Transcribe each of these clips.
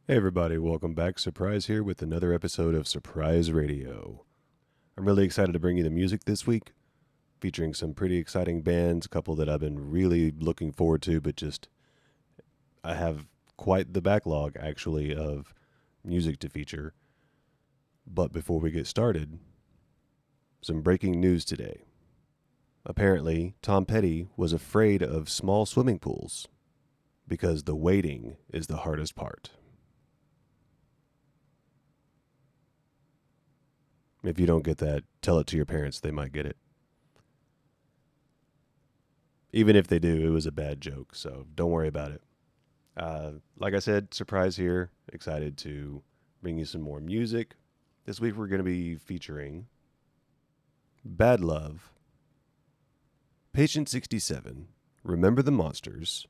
Hey everybody, welcome back. Surprise here with another episode of Surprise Radio. I'm really excited to bring you the music this week, featuring some pretty exciting bands, a couple that I've been really looking forward to, but I have quite the backlog actually of music to feature. But before we get started, some breaking news today. Apparently, Tom Petty was afraid of small swimming pools because the waiting is the hardest part. If you don't get that, tell it to your parents. They might get it. Even if they do, it was a bad joke, so don't worry about it. Like I said, surprise here. Excited to bring you some more music. This week we're going to be featuring Bad Love, Patient 67, Remember the Monsters,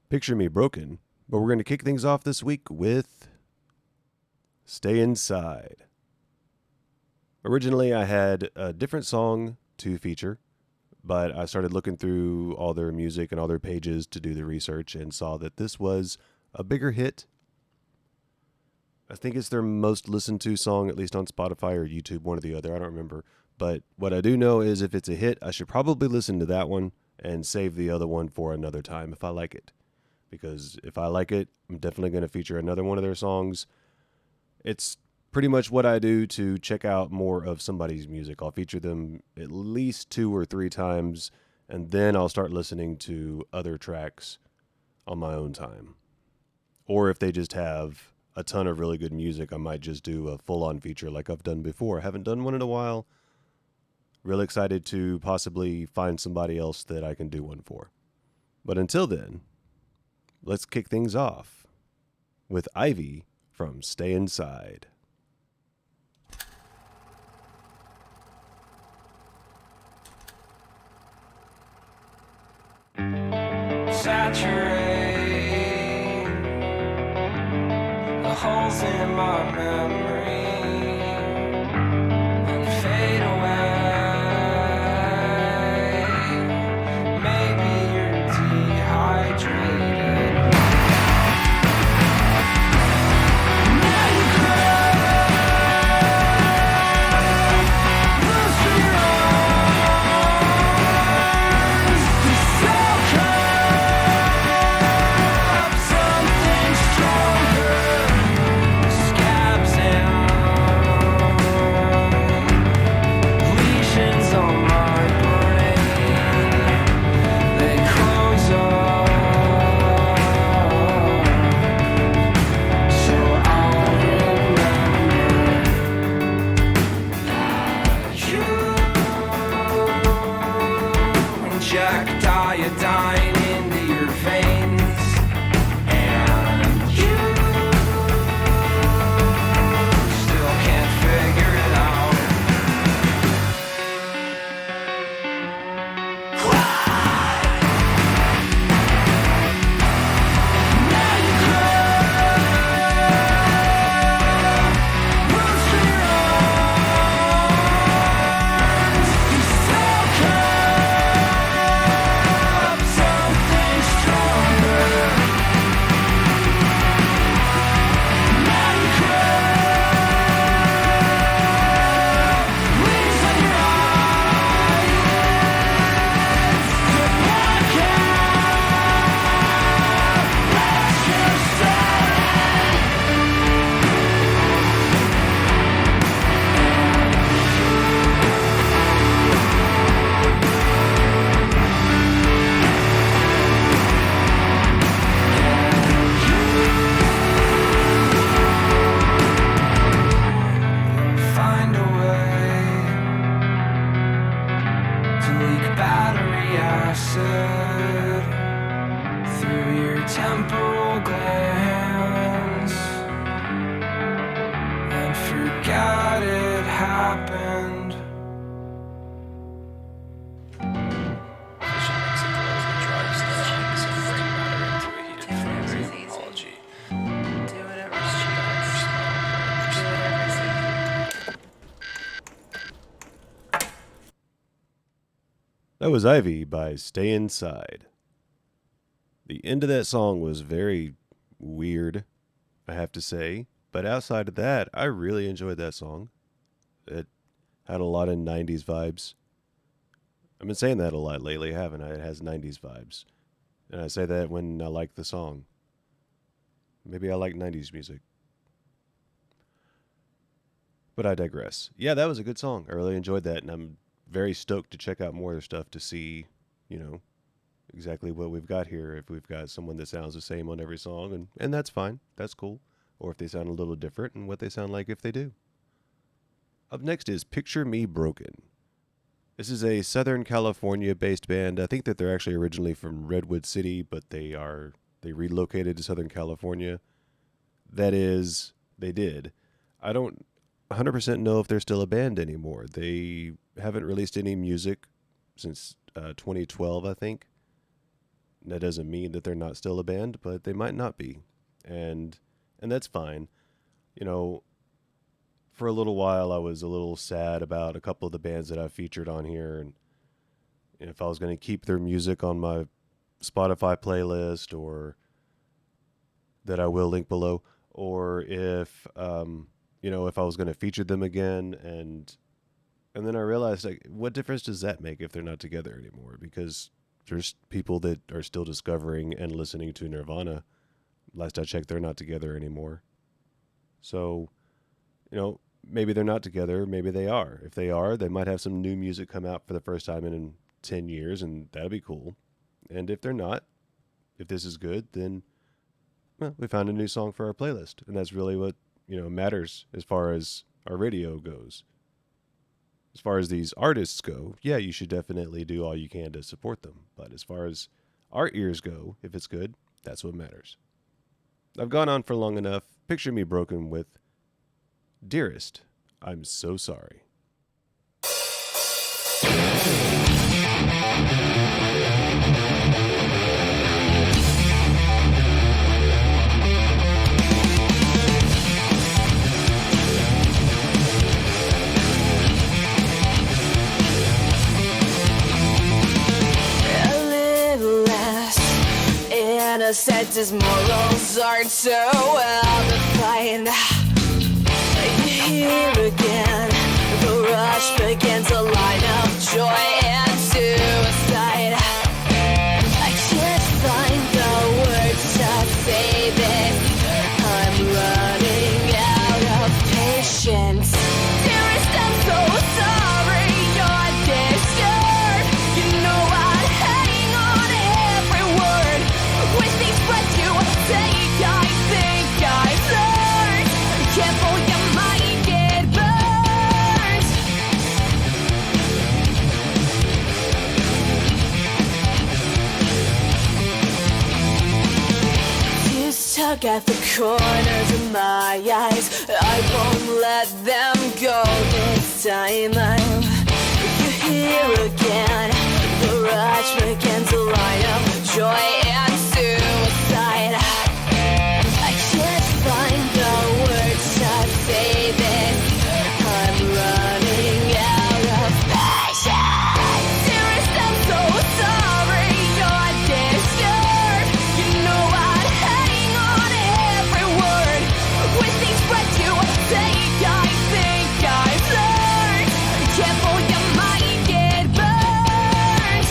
Picture Me Broken, but we're going to kick things off this week with Stay Inside. Originally, I had a different song to feature, but I started looking through all their music and all their pages to do the research and saw that this was a bigger hit. I think it's their most listened to song, at least on Spotify or YouTube, one or the other. I don't remember. But what I do know is if it's a hit, I should probably listen to that one and save the other one for another time if I like it. Because if I like it, I'm definitely going to feature another one of their songs. It's pretty much what I do to check out more of somebody's music. I'll feature them at least 2 or 3 times, and then I'll start listening to other tracks on my own time. Or if they just have a ton of really good music, I might just do a full-on feature like I've done before. I haven't done one in a while. Really excited to possibly find somebody else that I can do one for. But until then, let's kick things off with Ivy from Stay Inside. Saturate the holes in my memory and fade away. Maybe you're dehydrated. Now you cry, lose your eyes, you're so cold. Something stronger, scabs and lesions on my brain. They close up, so I'll remember you. Inject iodine into your veins. And you still can't figure it out. Now you cry, lose your eyes, you soak up something stronger. Now you cry, leaves on your eyelids. The podcast, rest yourself. Find a way to leak battery acid through your temporal glands and forget it happened. That was Ivy by Stay Inside. The end of that song was very weird. I have to say. But outside of that, I really enjoyed that song. It had a lot of 90s vibes. I've been saying that a lot lately, haven't I? It has 90s vibes. And I say that when I like the song. Maybe I like 90s music. But I digress. Yeah, that was a good song. I really enjoyed that, and I'm very stoked to check out more of their stuff to see, exactly what we've got here. If we've got someone that sounds the same on every song, and that's fine. That's cool. Or if they sound a little different, and what they sound like if they do. Up next is Picture Me Broken. This is a Southern California-based band. I think that they're actually originally from Redwood City, but they relocated to Southern California. That is, they did. I don't 100% know if they're still a band anymore. They haven't released any music since 2012, I think. That doesn't mean that they're not still a band, but they might not be. And that's fine. For a little while I was a little sad about a couple of the bands that I've featured on here, and if I was going to keep their music on my Spotify playlist, or that I will link below, or if if I was going to feature them again, and then I realized, like, what difference does that make if they're not together anymore? Because there's people that are still discovering and listening to Nirvana. Last I checked, they're not together anymore. So, maybe they're not together, maybe they are. If they are, they might have some new music come out for the first time in 10 years, and that'll be cool. And if they're not, if this is good, then we found a new song for our playlist. And that's really what, matters as far as our radio goes. As far as these artists go, yeah, you should definitely do all you can to support them. But as far as our ears go, if it's good, that's what matters. I've gone on for long enough. Picture Me Broken with Dearest, I'm So Sorry. A little less innocent as morals aren't so well defined. Here again, the rush begins, a line of joy and suicide. I can't find the words to say this. I'm running out of patience. Dearest, I'm so sorry you're disturbed. You know I'd hang on every word. With these breaths you take, I think I've learned. Careful, you might get burned. Tears stuck at the corners of my eyes. I won't let them go this time. You're here again. The rush begins, a line of joy and suicide. I can't find the words to say this. I'm running out of patience. Dearest, I'm so sorry you're disturbed. You know I'd hang on every word. With these breaths you take, I think I've learned. Careful, you might get burned.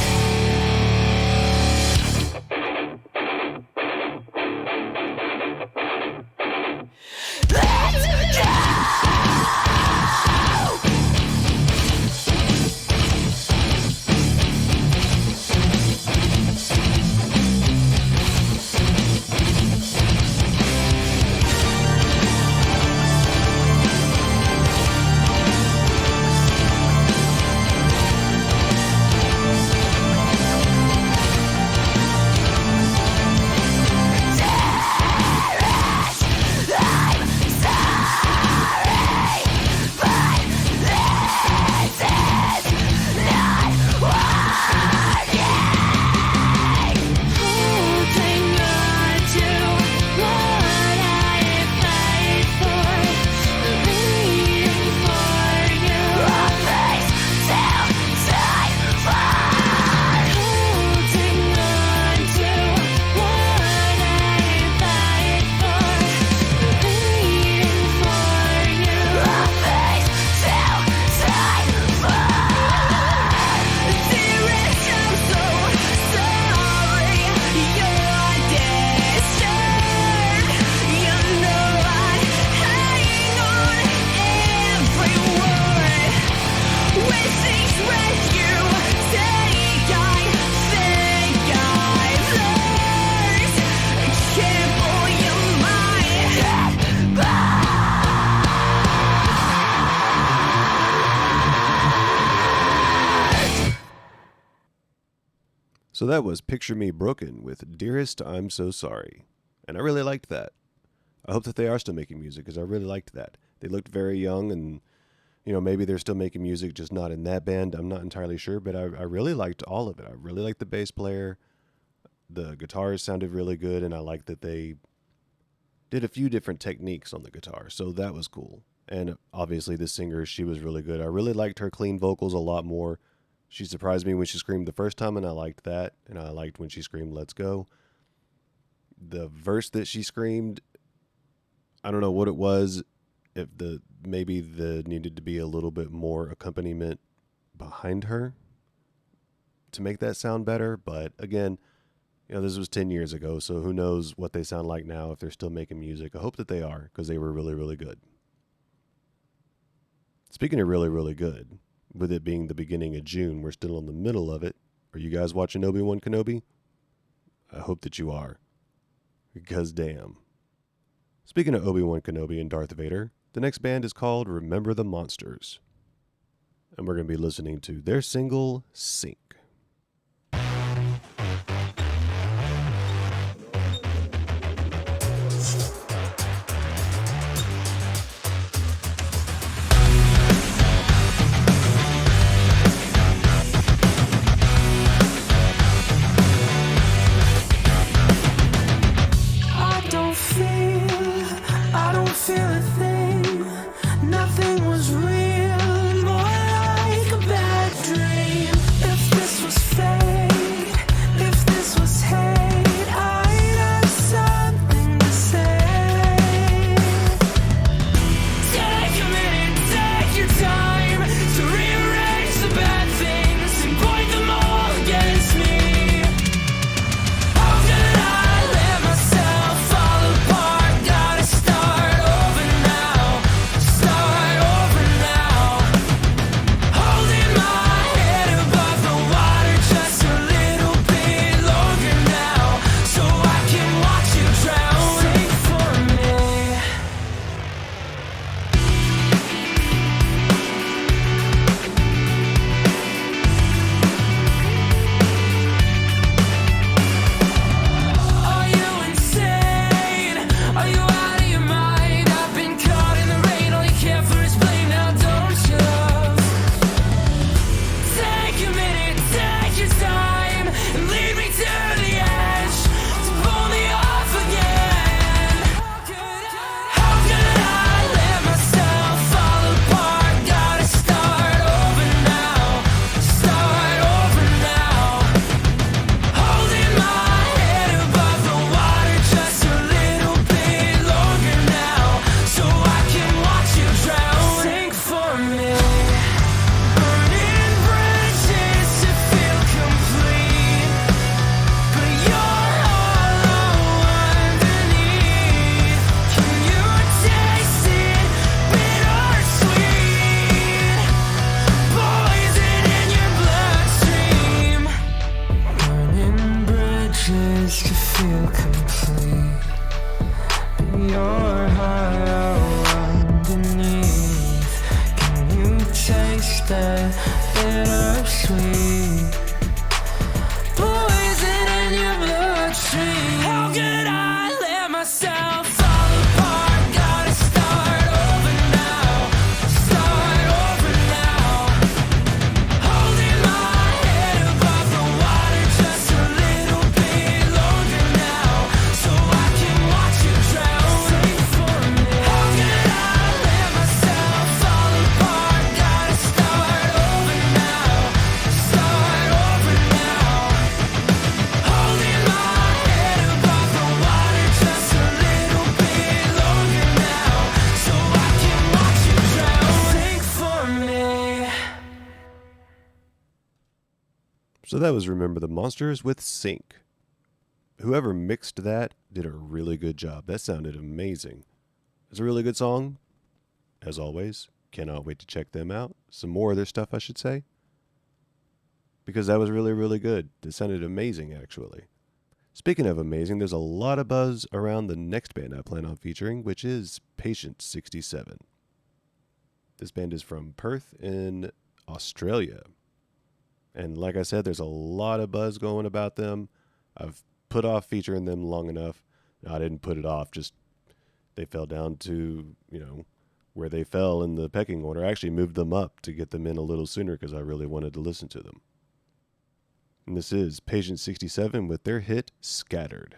So that was Picture Me Broken with Dearest, I'm So Sorry. And I really liked that. I hope that they are still making music because I really liked that. They looked very young and, maybe they're still making music, just not in that band. I'm not entirely sure, but I really liked all of it. I really liked the bass player. The guitars sounded really good, and I liked that they did a few different techniques on the guitar, so that was cool. And obviously the singer, she was really good. I really liked her clean vocals a lot more. She surprised me when she screamed the first time, and I liked that. And I liked when she screamed, "Let's go." The verse that she screamed, I don't know what it was. If maybe the needed to be a little bit more accompaniment behind her to make that sound better. But again, this was 10 years ago, so who knows what they sound like now if they're still making music. I hope that they are, because they were really, really good. Speaking of really, really good, with it being the beginning of June, we're still in the middle of it. Are you guys watching Obi-Wan Kenobi? I hope that you are, because damn. Speaking of Obi-Wan Kenobi and Darth Vader, the next band is called Remember the Monsters. And we're going to be listening to their single, Sink. Feel a thing, nothing was real, more like a bad dream. If this was fate, if this was hate, I'd have something to say. Take a minute, take your time to rearrange the bad things and point them all against me. How could I let myself fall apart? Gotta start over now, start over now. Holding my head above the water just a little bit longer now, so I can watch you drown. Sing for me. Are you insane? Are you out of your mind? I've been caught in the rain. All you care for is blame now, don't you, love? Take a minute, take your time, and lead me to the edge to pull me off again. How could I let myself fall apart? Gotta start over now, start over now. Holding my head above the water just a little bit longer now, so I can watch you drown. Sink for me. Burning bridges to feel complete, but you're hollow underneath. Can you taste it? Bittersweet, poison in your bloodstream. Burning bridges to feel complete, but you're hollow underneath. Can you taste that bittersweet, poison in your bloodstream? How could I let myself fall apart? Gotta start over now, start over now. Holding my head above the water just a little bit longer now, so I can watch you drown. Sing for me. How could I let myself fall apart? Gotta start over now, start over now. Holding my head above the water just a little bit longer now, so I can watch you drown. Sing for me. So that was Remember the Monsters with Sink. Whoever mixed that did a really good job. That sounded amazing. It's a really good song. As always, cannot wait to check them out. Some more of their stuff, I should say. Because that was really, really good. It sounded amazing, actually. Speaking of amazing, there's a lot of buzz around the next band I plan on featuring, which is Patient 67. This band is from Perth in Australia. And like I said, there's a lot of buzz going about them. I've put off featuring them long enough. No, I didn't put it off, just they fell down to, where they fell in the pecking order. I actually moved them up to get them in a little sooner because I really wanted to listen to them. And this is Patient 67 with their hit Scattered.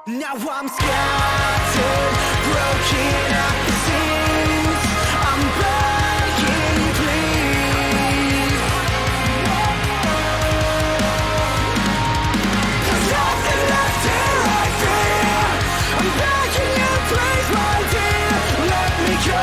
Now I'm scattered, broken at the seams. I'm begging, please. There's nothing left here, I fear. I'm begging you, please, my dear, let me go.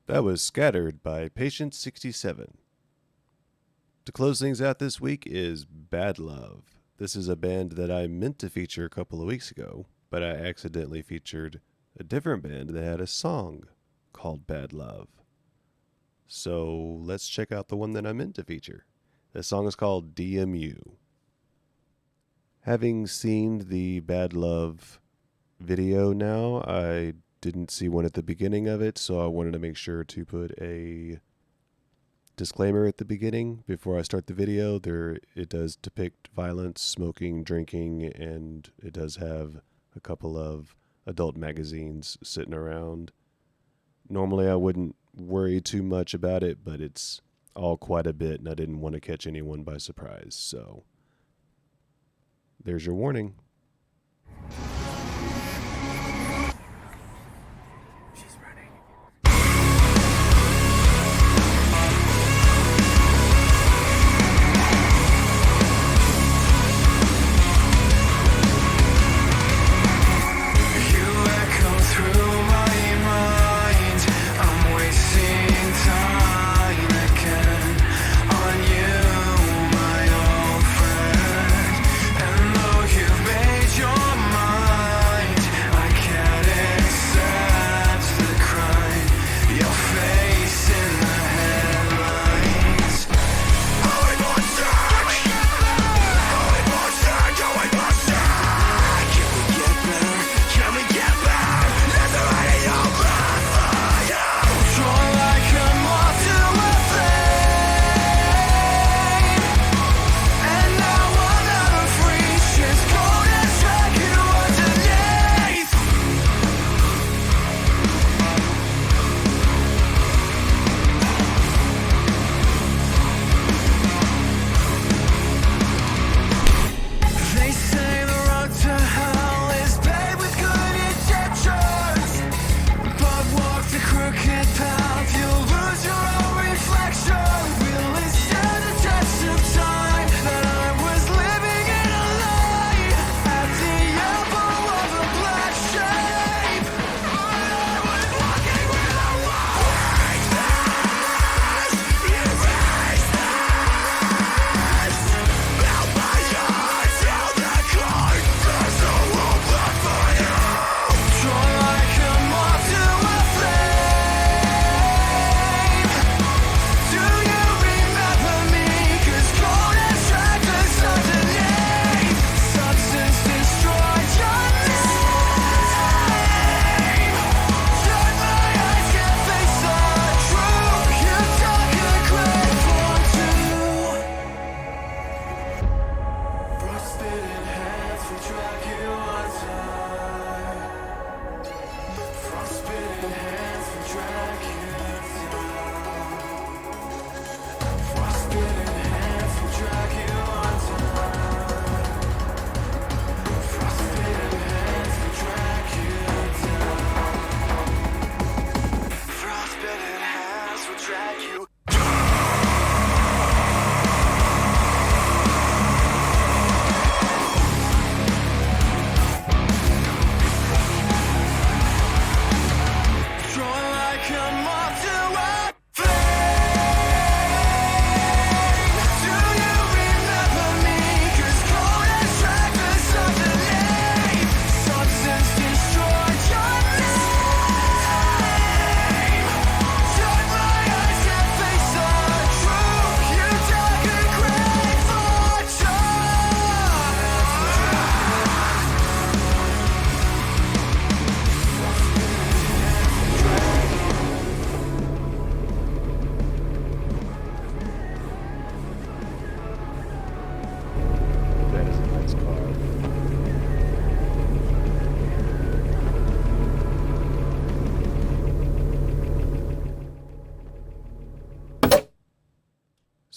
That was Scattered by Patient 67. To close things out this week is Bad Love. This is a band that I meant to feature a couple of weeks ago, but I accidentally featured a different band that had a song called Bad Love. So let's check out the one that I meant to feature. The song is called DMU. Having seen the Bad Love video now, I didn't see one at the beginning of it, so I wanted to make sure to put a disclaimer at the beginning before I start the video. It does depict violence, smoking, drinking, and it does have a couple of adult magazines sitting around. Normally I wouldn't worry too much about it, but it's all quite a bit, and I didn't want to catch anyone by surprise. So there's your warning.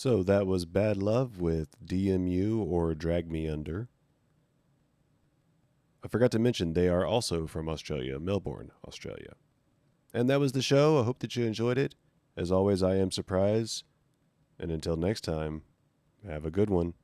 So that was Bad Love with DMU or Drag Me Under. I forgot to mention they are also from Australia, Melbourne, Australia. And that was the show. I hope that you enjoyed it. As always, I am surprised. And until next time, have a good one.